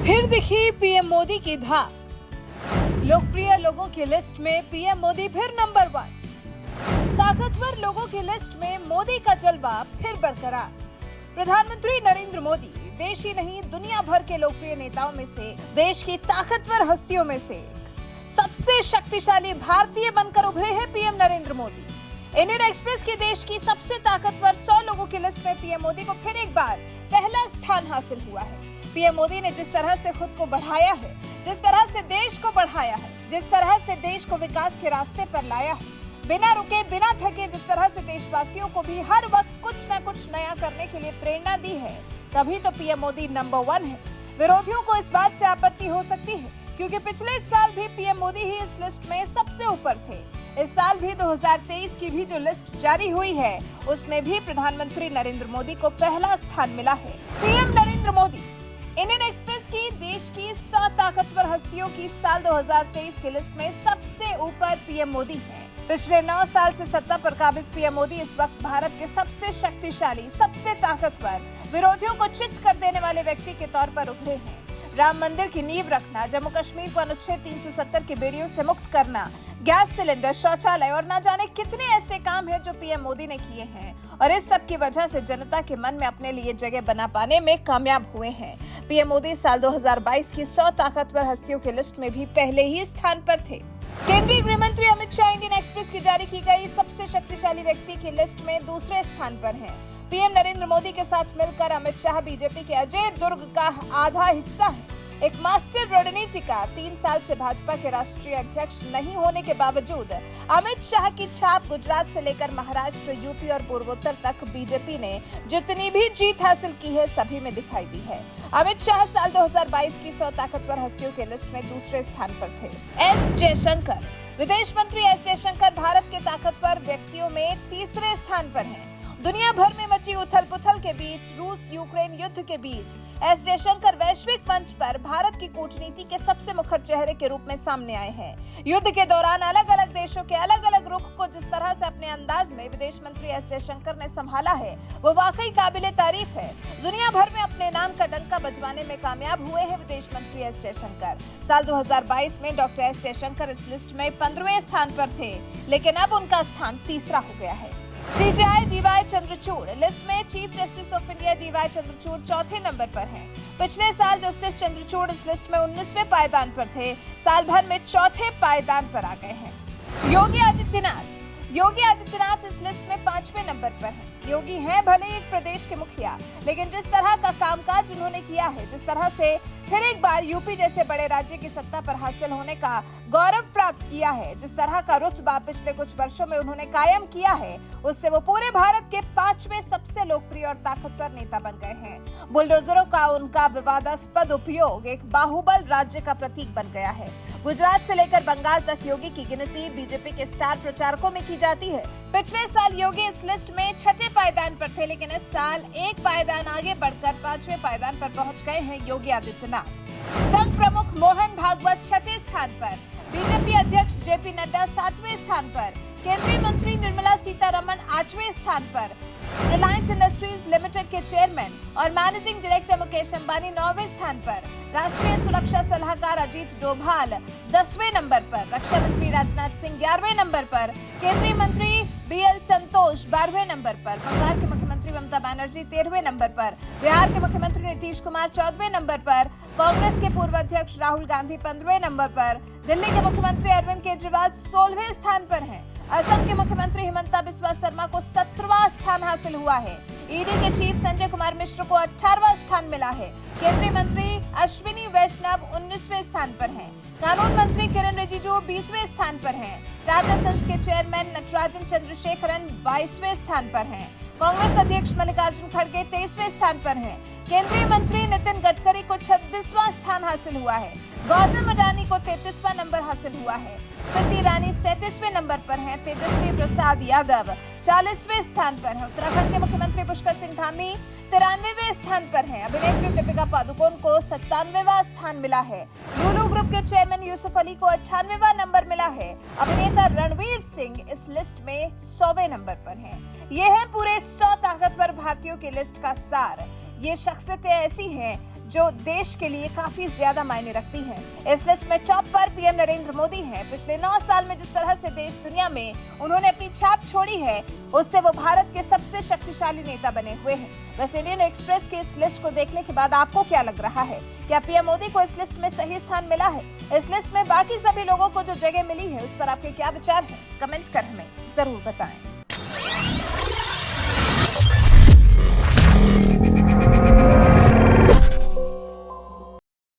फिर दिखी पीएम मोदी की धाक। लोकप्रिय लोगों की लिस्ट में पीएम मोदी फिर नंबर 1। ताकतवर लोगों की लिस्ट में मोदी का जलवा फिर बरकरार। प्रधानमंत्री नरेंद्र मोदी देश ही नहीं दुनिया भर के लोकप्रिय नेताओं में से, देश की ताकतवर हस्तियों में से एक सबसे शक्तिशाली भारतीय बनकर उभरे हैं PM Narendra Modi. Indian express की देश की सबसे ताकतवर 100 लोगों की लिस्ट में पीएम मोदी को फिर एक बार पहला स्थान हासिल हुआ है। पीएम मोदी ने जिस तरह से खुद को बढ़ाया है, जिस तरह से देश को बढ़ाया है, जिस तरह से देश को विकास के रास्ते पर लाया है, बिना रुके बिना थके जिस तरह से देशवासियों को भी हर वक्त कुछ न कुछ नया करने के लिए प्रेरणा दी है, तभी तो पीएम मोदी नंबर 1 है। विरोधियों को इस बात से आपत्ति हो सकती है क्योंकि पिछले साल भी पीएम मोदी ही इस लिस्ट में सबसे ऊपर थे। इस साल भी 2023 की भी जो लिस्ट जारी हुई है, उसमें भी प्रधानमंत्री नरेंद्र मोदी को पहला स्थान मिला है। PM Narendra Modi Indian express की देश की 100 ताकतवर हस्तियों की साल 2023 की लिस्ट में सबसे ऊपर पीएम मोदी हैं। पिछले 9 साल से सत्ता पर काबिज पीएम मोदी इस वक्त भारत के सबसे शक्तिशाली, सबसे ताकतवर, विरोधियों को चित कर देने वाले व्यक्ति के तौर पर उभरे हैं। राम मंदिर की नींव रखना, जम्मू कश्मीर को अनुच्छेद 370 की बेड़ियों से मुक्त करना, गैस सिलेंडर, शौचालय और न जाने कितने ऐसे काम हैं जो पीएम मोदी ने किए हैं और इस सब की वजह से जनता के मन में अपने लिए जगह बना पाने में कामयाब हुए हैं। पीएम मोदी साल 2022 की 100 ताकतवर हस्तियों की लिस्ट में भी पहले ही स्थान पर थे। केंद्रीय गृह मंत्री अमित शाह इंडियन एक्सप्रेस की जारी की गई सबसे शक्तिशाली व्यक्ति की लिस्ट में दूसरे स्थान पर हैं। पीएम नरेंद्र मोदी के साथ मिलकर अमित शाह बीजेपी के अजय दुर्ग का आधा हिस्सा है। एक मास्टर रणनीतिकार, 3 साल से भाजपा के राष्ट्रीय अध्यक्ष नहीं होने के बावजूद अमित शाह की छाप गुजरात से लेकर महाराष्ट्र, यूपी और पूर्वोत्तर तक बीजेपी ने जितनी भी जीत हासिल की है, सभी में दिखाई दी है। अमित शाह साल 2022 की 100 ताकतवर हस्तियों के लिस्ट में दूसरे स्थान पर थे। एस जयशंकर, विदेश मंत्री एस जयशंकर भारत के ताकतवर व्यक्तियों में तीसरे स्थान पर हैं। दुनिया भर में मची उथल-पुथल के बीच, रूस यूक्रेन युद्ध के बीच एस जयशंकर वैश्विक मंच पर भारत की कूटनीति के सबसे मुखर चेहरे के रूप में सामने आए हैं। युद्ध के दौरान अलग-अलग देशों के अलग-अलग रुख को जिस तरह से अपने अंदाज में विदेश मंत्री एस जयशंकर ने संभाला है, वो वाकई काबिले तारीफ है। दुनिया भर में अपने नाम का डंका बजवाने में कामयाब हुए हैं विदेश मंत्री एस जयशंकर। साल 2022 में डॉक्टर एस जयशंकर इस लिस्ट में 15वें स्थान पर थे, लेकिन अब उनका स्थान तीसरा हो गया है। सीजेआई डीवाई चंद्रचूड़ लिस्ट में chief justice of India DY Chandrachud चौथे नंबर पर हैं। पिछले साल जस्टिस चंद्रचूड़ इस लिस्ट में 19वें पायदान पर थे, साल भर में चौथे पायदान पर आ गए हैं। योगी आदित्यनाथ इस लिस्ट में 5वें नंबर पर हैं। योगी हैं भले एक प्रदेश के मुखिया, लेकिन जिस तरह का कामकाज उन्होंने किया है, जिस तरह से फिर एक बार यूपी जैसे बड़े राज्य की सत्ता पर हासिल होने का गौरव प्राप्त किया है, जिस तरह का रुतबा पिछले कुछ वर्षों में उन्होंने कायम किया है, उससे वो पूरे भारत के 5वें सबसे लोकप्रिय और ताकतवर नेता बन गए हैं। बुलडोजरों का उनका विवादास्पद उपयोग एक बाहुबल राज्य का प्रतीक बन गया है। गुजरात से लेकर बंगाल तक योगी की गिनती बीजेपी के स्टार प्रचारकों में की जाती है। पिछले साल योगी इस लिस्ट में 6ठे पायदान पर थे, लेकिन इस साल एक पायदान आगे बढ़कर 5वें पायदान पर पहुंच गए हैं योगी आदित्यनाथ। संघ प्रमुख मोहन भागवत 6ठे स्थान पर, बीजेपी अध्यक्ष जेपी नड्डा 7वें स्थान पर, केंद्रीय मंत्री निर्मला सीतारमण 8वें स्थान पर, रिलायंस इंडस्ट्रीज लिमिटेड के चेयरमैन और मैनेजिंग डायरेक्टर मुकेश अंबानी 9वें स्थान पर, राष्ट्रीय सुरक्षा सलाहकार अजीत डोभाल 10वें नंबर पर, रक्षा मंत्री राजनाथ सिंह 11वें नंबर पर, केंद्रीय मंत्री बीएल संतोष 12वें नंबर पर, बंगाल के मुख्यमंत्री ममता बनर्जी 13वें नंबर पर, बिहार के मुख्यमंत्री नीतीश कुमार 14वें नंबर पर, कांग्रेस के पूर्व अध्यक्ष राहुल गांधी 15वें नंबर पर, दिल्ली के मुख्यमंत्री अरविंद केजरीवाल 16वें स्थान पर हैं। असम के मुख्यमंत्री हिमंता बिस्वा शर्मा को 17वां स्थान हासिल हुआ है। ईडी के चीफ संजय कुमार मिश्र को 18वां स्थान मिला है। केंद्रीय मंत्री अश्विनी वैष्णव 19वें स्थान पर हैं। कानून मंत्री किरण रिजिजू 20वें स्थान पर हैं। टाटा सन्स के चेयरमैन नटराजन चंद्रशेखरन 22वें स्थान पर हैं। कांग्रेस अध्यक्ष मल्लिकार्जुन खड़गे 23वें स्थान पर हैं। केंद्रीय मंत्री नितिन गडकरी को 26वां स्थान हासिल हुआ है। गौतम अडानी को 33वां नंबर हासिल हुआ है। स्मृति ईरानी 37वें नंबर पर हैं। तेजस्वी प्रसाद यादव 40वें स्थान पर हैं। उत्तराखंड के मुख्यमंत्री पुष्कर सिंह धामी 93वें स्थान पर हैं। अभिनेत्री दीपिका पादुकोण को 97वां स्थान मिला है। लुलु ग्रुप के चेयरमैन यूसुफ अली को 98वां नंबर मिला है। अभिनेता रणवीर सिंह इस लिस्ट में 100वें नंबर पर हैं। ये है पूरे 100 ताकतवर भारतीयों की लिस्ट का सार। ये शख्सियतें ऐसी हैं जो देश के लिए काफी ज्यादा मायने रखती हैं। इस लिस्ट में टॉप पर पीएम नरेंद्र मोदी हैं। पिछले 9 साल में जिस तरह से देश दुनिया में उन्होंने अपनी छाप छोड़ी है, उससे वो भारत के सबसे शक्तिशाली नेता बने हुए हैं। वैसे इंडियन एक्सप्रेस की इस लिस्ट को देखने के बाद आपको क्या लग रहा है? क्या पीएम मोदी को इस लिस्ट में सही स्थान मिला है? इस लिस्ट में बाकी सभी लोगों को जो जगह मिली है, उस पर आपके क्या विचार हैं? कमेंट कर हमें जरूर बताएं।